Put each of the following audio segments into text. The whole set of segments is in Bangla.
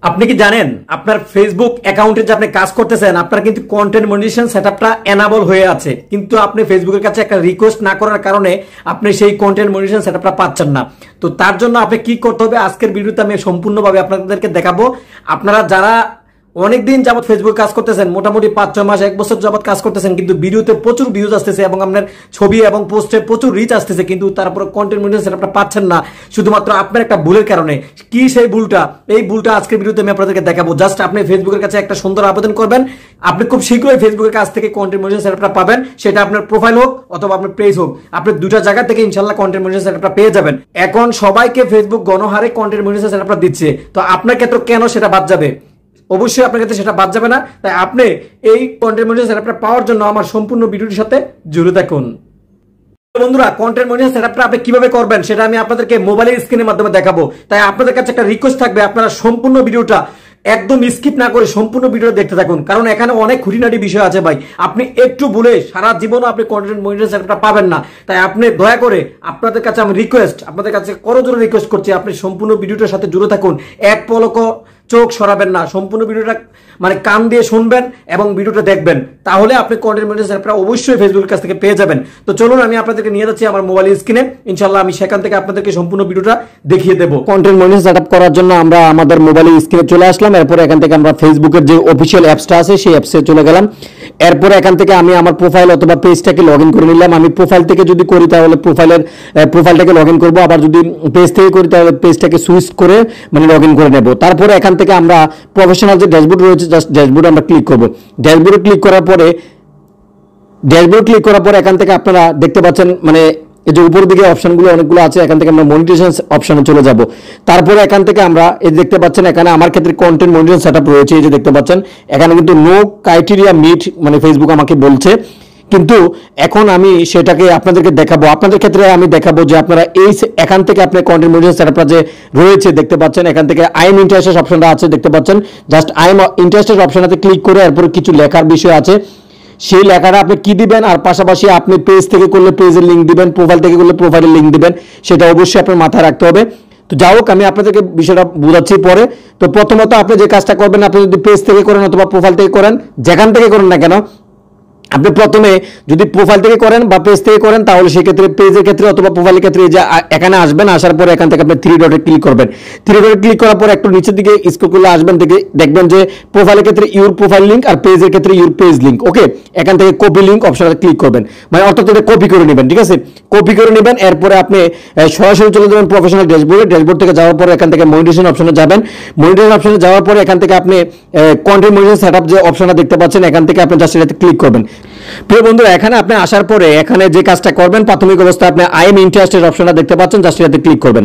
আপনি কি জানেন আপনার ফেসবুক অ্যাকাউন্টে যে আপনি কাজ করতেছেন আপনার কিন্তু কন্টেন্ট মনিটাইজেশন সেটআপটা এনাবল হয়ে আছে, কিন্তু আপনি ফেসবুকের কাছে একটা রিকোয়েস্ট না করার কারণে আপনি সেই কন্টেন্ট মনিটাইজেশন সেটআপটা পাচ্ছেন না। তো তার জন্য আপনি কি করতে হবে আজকের ভিডিওতে আমি সম্পূর্ণভাবে আপনাদেরকে দেখাবো। আপনারা যারা অনেকদিন যাবত ফেসবুক কাজ করতেছেন, মোটামুটি 5-6 মাস 1 বছর যাবত কাজ করতেছেন, কিন্তু ভিডিওতে প্রচুর ভিউজ আসতেছে এবং আপনার ছবি এবং পোস্টে প্রচুর রিচ আসতেছে, কিন্তু তারপরে কন্টেন্ট মনিটাইজেশন সেটআপটা পাচ্ছেন না শুধুমাত্র আপনার একটা ভুলের কারণে। কি সেই ভুলটা? এই ভুলটা আজকের ভিডিওতে আমি আপনাদেরকে দেখাবো। জাস্ট আপনি ফেসবুকের কাছে একটা সুন্দর আবেদন করবেন, আপনি খুব শীঘ্রই ফেসবুকের কাছ থেকে কন্টেন্ট মনিটাইজেশন সেটআপটা পাবেন। সেটা আপনার প্রোফাইল হোক অথবা আপনার পেজ হোক, আপনি দুটো জায়গা থেকে ইনশাআল্লাহ কন্টেন্ট মনিটাইজেশন সেটআপটা পেয়ে যাবেন। এখন সবাইকে ফেসবুক গণহারে কন্টেন্ট মনিটাইজেশন সেটআপটা দিচ্ছে, তো আপনার ক্ষেত্রে কেন সেটা বাদ যাবে? অবশ্যই আপনার কাছে সেটা বাদ যাবে না। তাই আপনি এই কন্টেন্ট মনিটাইজেশন সেটআপটা পাওয়ার জন্য আমার সম্পূর্ণ ভিডিওটির সাথে জুড়ে থাকুন। বন্ধুরা, কন্টেন্ট মনিটাইজেশন সেটআপটা আপনি কিভাবে করবেন সেটা আমি আপনাদেরকে মোবাইলের স্ক্রিনের মাধ্যমে দেখাবো। তাই আপনাদের কাছে একটা রিকোয়েস্ট থাকবে, আপনারা সম্পূর্ণ ভিডিওটা একদম স্কিপ না করে সম্পূর্ণ ভিডিও দেখতে থাকুন, কারণ এখানে অনেক খুঁটিনাটি বিষয় আছে ভাই। আপনি একটু ভুলে সারা জীবন আপনি কন্টেন্ট মনিটাইজেশন সেটআপটা পাবেন না। তাই আপনি দয়া করে আপনাদের কাছে আমি রিকোয়েস্ট, আপনাদের কাছে করজোরে রিকোয়েস্ট করছি, আপনি সম্পূর্ণ ভিডিওটার সাথে জুড়ে থাকুন। এক পলক চোখ সরাবেন না, সম্পূর্ণ ভিডিওটা মানে কান দিয়ে শুনবেন এবং ভিডিওটা দেখবেন, তাহলে আপনি কন্টেন্ট মনিটাইজেশন সেটআপটা অবশ্যই ফেসবুকের কাছ থেকে পেয়ে যাবেন। তো চলুন আমি আপনাদেরকে নিয়ে যাচ্ছি আমার মোবাইল স্ক্রিনে, ইনশাআল্লাহ আমি সেখান থেকে আপনাদেরকে সম্পূর্ণ ভিডিওটা দেখিয়ে দেব। কন্টেন্ট মনিটাইজেশন সেটআপ করার জন্য আমরা আমাদের মোবাইল স্ক্রিনে চলে আসলাম। এরপর এখান থেকে আমরা ফেসবুকের যে অফিশিয়াল অ্যাপসটা আছে সেই অ্যাপসে চলে গেলাম। এরপর এখান থেকে আমি আমার প্রোফাইল অথবা পেজটাকে লগইন করে নিলাম। আমি প্রোফাইল থেকে যদি করি তাহলে প্রোফাইলটাকে লগইন করব, আবার যদি পেজ থেকে করি তাহলে পেজটাকে সুইচ করে মানে লগইন করে নেব। তারপরে এখান থেকে আমরা প্রফেশনাল যে ড্যাশবোর্ড রয়েছে জাস্ট ড্যাশবোর্ডে আমরা ক্লিক করব। ড্যাশবোর্ডে ক্লিক করার পরে এখান থেকে আপনারা দেখতে পাচ্ছেন মানে এই যে উপরের দিকে অপশনগুলো অনেকগুলো আছে, এখান থেকে আমরা মনিটাইজেশন অপশনে চলে যাব। তারপরে এখান থেকে আমরা এই দেখতে পাচ্ছেন এখানে আমার ক্ষেত্রে কন্টেন্ট মনিটাইজেশন সেটআপ রয়েছে, এই যে দেখতে পাচ্ছেন এখানে কিন্তু নো ক্রাইটেরিয়া মিট মানে ফেসবুক আমাকে বলছে, কিন্তু এখন আমি সেটাকে আপনাদেরকে দেখাবো। আপনাদের ক্ষেত্রে আমি দেখাবো যে আপনারা এই এখান থেকে আপনি কন্টেন্ট মনিটাইজেশন সেটআপটা যে রয়েছে দেখতে পাচ্ছেন, এখান থেকে আই এম ইন্টারেস্টেড অপশনটা আছে দেখতে পাচ্ছেন। জাস্ট আই এম ইন্টারেস্টেড অপশনটাতে ক্লিক করে এরপরে কিছু লেখার বিষয় আছে, সেই লেখাটা আপনি কি দিবেন, আর পাশাপাশি আপনি পেজ থেকে করলে পেজের লিঙ্ক দিবেন, প্রোফাইল থেকে করলে প্রোফাইলের লিঙ্ক দিবেন, সেটা অবশ্যই আপনার মাথায় রাখতে হবে। তো যাই হোক, আমি আপনাদেরকে বিষয়টা বোঝাচ্ছি পরে। তো প্রথমত আপনি যে কাজটা করবেন, আপনি যদি পেজ থেকে করেন অথবা প্রোফাইল থেকে করেন, যেখান থেকে করেন না কেন, আপনি প্রথমে যদি প্রোফাইল থেকে করেন বা পেজ থেকে করেন তাহলে সেক্ষেত্রে পেজের ক্ষেত্রে অথবা প্রোফাইলের ক্ষেত্রে যে এখানে আসবেন, আসার পরে এখান থেকে আপনি থ্রি ডটে ক্লিক করবেন। থ্রি ডটে ক্লিক করার পর একটু নিচের দিকে স্ক্রল করলে আসবেন, থেকে দেখবেন যে প্রোফাইলের ক্ষেত্রে ইউর প্রোফাইল লিঙ্ক আর পেজের ক্ষেত্রে ইউর পেজ লিঙ্ক। ওকে, এখান থেকে কপি লিঙ্ক অপশনে ক্লিক করবেন, মানে অর্থাৎ এটা কপি করে নেবেন। ঠিক আছে, কপি করে নেবেন। এরপরে আপনি সরাসরি চলে যাবেন প্রফেশনাল ড্যাশবোর্ডে। ড্যাশবোর্ড থেকে যাওয়ার পরে এখান থেকে মনিটাইজেশন অপশনে যাবেন। মনিটাইজেশন অপশনে যাওয়ার পরে এখান থেকে আপনি কন্টেন্ট মনিটাইজেশন সেটআপ যে অপশনটা দেখতে পাচ্ছেন, এখান থেকে আপনি জাস্ট এটাতে ক্লিক করবেন। প্রিয় বন্ধুরা, এখানে আপনি আসার পরে এখানে যে কাজটা করবেন, প্রাথমিক অবস্থায় আপনি আই এম ইন্টারেস্টেড অপশনটা দেখতে পাচ্ছেন, জাস্ট এটাতে ক্লিক করবেন।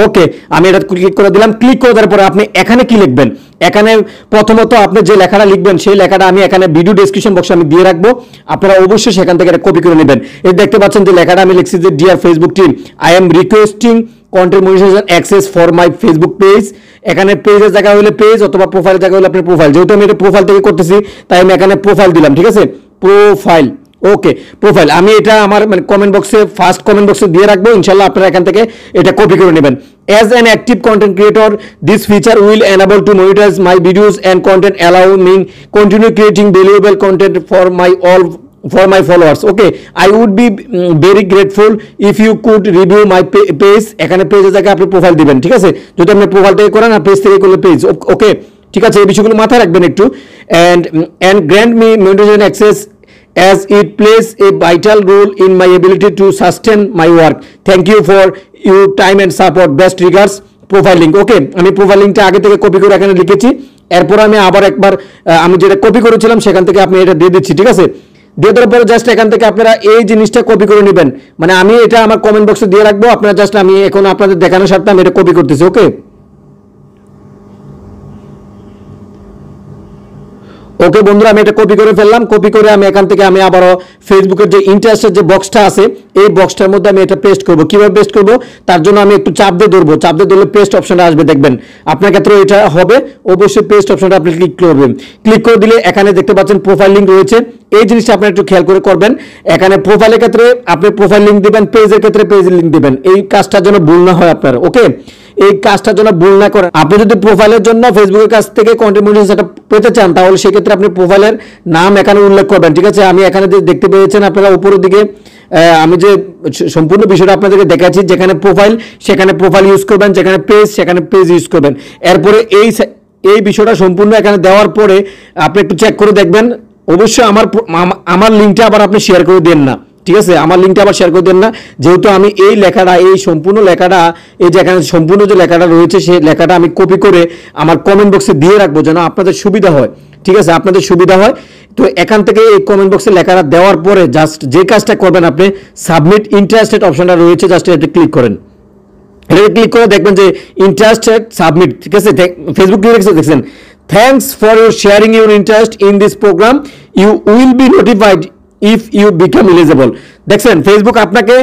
ওকে, আমি এটা ক্লিক করে দিলাম। ক্লিক করে দেওয়ার পরে আপনি এখানে কি লিখবেন, এখানে প্রথমত আপনি যে লেখাটা লিখবেন সেই লেখাটা আমি এখানে ভিডিও ডেসক্রিপশন বক্সে আমি দিয়ে রাখবো, আপনারা অবশ্যই সেখান থেকে এটা কপি করে নেবেন। এই দেখতে পাচ্ছেন যে লেখাটা আমি লিখছি যে dear Facebook team, I am requesting content monetization access for my Facebook page. এখানে পেজের জায়গা হলে পেজ অথবা প্রোফাইলের জায়গা হলে আপনার প্রোফাইল, যেহেতু আমি এটা প্রোফাইল থেকে করতেছি তাই আমি এখানে প্রোফাইল দিলাম। ঠিক আছে, প্রোফাইল। ওকে, প্রোফাইল আমি এটা আমার মানে কমেন্ট বক্সে ফার্স্ট কমেন্ট বক্সে দিয়ে রাখবো, ইনশাআল্লাহ আপনারা এখান থেকে এটা কপি করে নেবেন। As an active content creator, this feature will enable to monetize my videos and content, allow me continue creating valuable content for my followers. Okay, I would be very grateful if you could review my page. এখানে পেজের জায়গায় আপনি প্রোফাইল দিবেন। ঠিক আছে, যদি আপনি প্রোফাইল থেকে করেন আর পেজ থেকে করলে পেজ। ওকে, ঠিক আছে, এই বিষয়গুলো মাথায় রাখবেন একটু। and grant me monetization access as it plays a vital role in my ability to sustain my work. Thank you for your time and support. Best regards, profile link. ওকে, আমি প্রোফাইল লিঙ্কটা আগে থেকে কপি করে এখানে লিখেছি। এরপর আমি আবার একবার আমি যেটা কপি করেছিলাম সেখান থেকে আপনি এটা দিয়ে দিচ্ছি। ঠিক আছে, দিয়ে দেওয়ার পরে জাস্ট এখান থেকে আপনারা এই জিনিসটা কপি করে নেবেন, মানে আমি এটা আমার কমেন্ট বক্সে দিয়ে রাখবো, আপনারা জাস্ট আমি এখন আপনাদের দেখানোর স্বার্থে আমি এটা কপি করতেছি। ওকে, ওকে বন্ধুরা, আমি এটা কপি করে ফেললাম। কপি করে আমি এখান থেকে আমি আবারও ফেসবুকের যে ইন্টারেস্টের যে বক্সটা আছে এই বক্সটার মধ্যে আমি এটা পেস্ট করব। কিভাবে পেস্ট করব তার জন্য আমি একটু চাপ দিয়ে ধরবো, চাপ দিয়ে ধরলে পেস্ট অপশনটা আসবে, দেখবেন আপনার ক্ষেত্রে এটা হবে। অবশ্যই পেস্ট অপশনটা আপনি ক্লিক করবেন। ক্লিক করে দিলে এখানে দেখতে পাচ্ছেন প্রোফাইল লিঙ্ক রয়েছে। এই জিনিসটা আপনারা একটু খেয়াল করে করবেন। এখানে প্রোফাইলের ক্ষেত্রে আপনি প্রোফাইল লিঙ্ক দিবেন, পেজের ক্ষেত্রে পেজ লিঙ্ক দিবেন। এই কাজটার জন্য ভুল না হয় আপনার। ওকে, এই কাজটার জন্য ভুল না করেন। আপনি যদি প্রোফাইলের জন্য ফেসবুকের কাছ থেকে কন্টেন্ট মনিটাইজেশন সেটআপ পেতে চান তাহলে সেক্ষেত্রে আপনি প্রোফাইলের নাম এখানে উল্লেখ করবেন। ঠিক আছে, আমি এখানে যে দেখতে পেয়েছেন আপনারা উপরের দিকে আমি যে সম্পূর্ণ বিষয়টা আপনাদেরকে দেখাচ্ছি, যেখানে প্রোফাইল সেখানে প্রোফাইল ইউজ করবেন, যেখানে পেজ সেখানে পেজ ইউজ করবেন। এরপরে এই বিষয়টা সম্পূর্ণ এখানে দেওয়ার পরে আপনি একটু চেক করে দেখবেন। অবশ্যই আমার লিঙ্কটা আবার আপনি শেয়ার করে দেন না। ঠিক আছে, আমার লিঙ্কটা আবার শেয়ার করে দেন না, যেহেতু আমি এই লেখাটা, এই সম্পূর্ণ লেখাটা, এই যে এখানে সম্পূর্ণ যে লেখাটা রয়েছে সেই লেখাটা আমি কপি করে আমার কমেন্ট বক্সে দিয়ে রাখবো যেন আপনাদের সুবিধা হয়। ঠিক আছে, আপনাদের সুবিধা হয়। তো এখান থেকে এই কমেন্ট বক্সে লেখাটা দেওয়ার পরে জাস্ট যে কাজটা করবেন আপনি সাবমিট ইন্টারেস্টেড অপশনটা রয়েছে, জাস্ট এটা ক্লিক করেন। এটা ক্লিক করে দেখবেন যে ইন্টারেস্টেড সাবমিট। ঠিক আছে, ফেসবুক দেখছেন, thanks for your sharing your interest in this program, you will be notified if you become eligible. দেখছেন ফেসবুক আপনাকে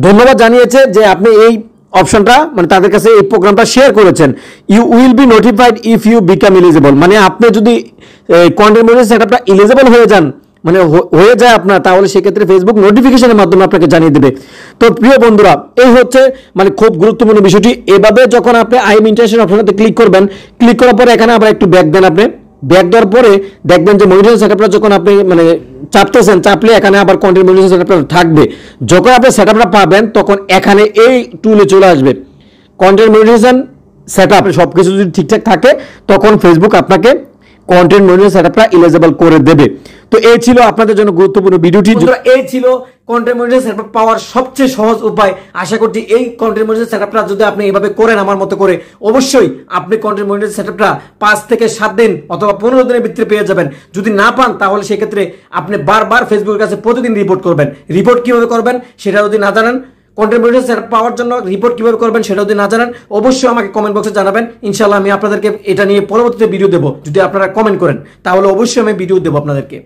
ধন্যবাদ জানিয়েছে যে আপনি এই অপশনটা মানে তাদের কাছে এই প্রোগ্রামটা শেয়ার করেছেন। You will be notified if you become eligible, মানে আপনি যদি কন্টেন্ট মনিটাইজেশন সেটআপটা এলিজিবল হয়ে যান, মানে হয়ে যায় আপনার, তাহলে সেক্ষেত্রে ফেসবুক নোটিফিকেশনের মাধ্যমে আপনাকে জানিয়ে দেবে। তো প্রিয় বন্ধুরা, এই হচ্ছে মানে খুব গুরুত্বপূর্ণ বিষয়টি। এভাবে যখন আপনি আইএম ইন্টারেস্টেড অপশনটাতে ক্লিক করবেন, ক্লিক করার পরে এখানে আবার একটু ব্যাক দেন। আপনি ব্যাক দেওয়ার পরে দেখবেন যে মনিটাইজেশন সেটআপটা যখন আপনি মানে চাপতেছেন, চাপলে এখানে আবার কন্টেন্ট মনিটাইজেশন সেটআপটা থাকবে। যখন আপনি সেটআপটা পাবেন তখন এখানে এই টুলে চলে আসবে কন্টেন্ট মনিটাইজেশন সেটআপ। সবকিছু যদি ঠিকঠাক থাকে তখন ফেসবুক আপনাকে কন্টেন্ট মনিটাইজেশন সেটআপটা এলিজিবল করে দেবে। তো এই ছিল আপনাদের জন্য গুরুত্বপূর্ণ ভিডিওটি। এই ছিল কন্টেন্ট মনিটাইজেশন সেটআপ পাওয়ার সবচেয়ে সহজ উপায়। আশা করছি এই কন্টেন্ট মনিটাইজেশন সেটআপটা যদি আপনি এইভাবে করেন আমার মতো করে, অবশ্যই আপনি কন্টেন্ট মনিটাইজেশন সেটআপটা 5 থেকে 7 দিন অথবা 15 দিনের ভিতরে পেয়ে যাবেন। যদি না পান তাহলে সেক্ষেত্রে আপনি বারবার ফেসবুকের কাছে প্রতিদিন রিপোর্ট করবেন। রিপোর্ট কিভাবে করবেন সেটা যদি না জানেন, কন্টেন্ট মনিটাইজেশন সেটআপ পাওয়ার জন্য রিপোর্ট কিভাবে করবেন সেটা যদি না জানেন, অবশ্যই আমাকে কমেন্ট বক্সে জানাবেন। ইনশাআল্লাহ আমি আপনাদেরকে এটা নিয়ে পরবর্তীতে ভিডিও দেবো। যদি আপনারা কমেন্ট করেন তাহলে অবশ্যই আমি ভিডিও দেবো আপনাদেরকে।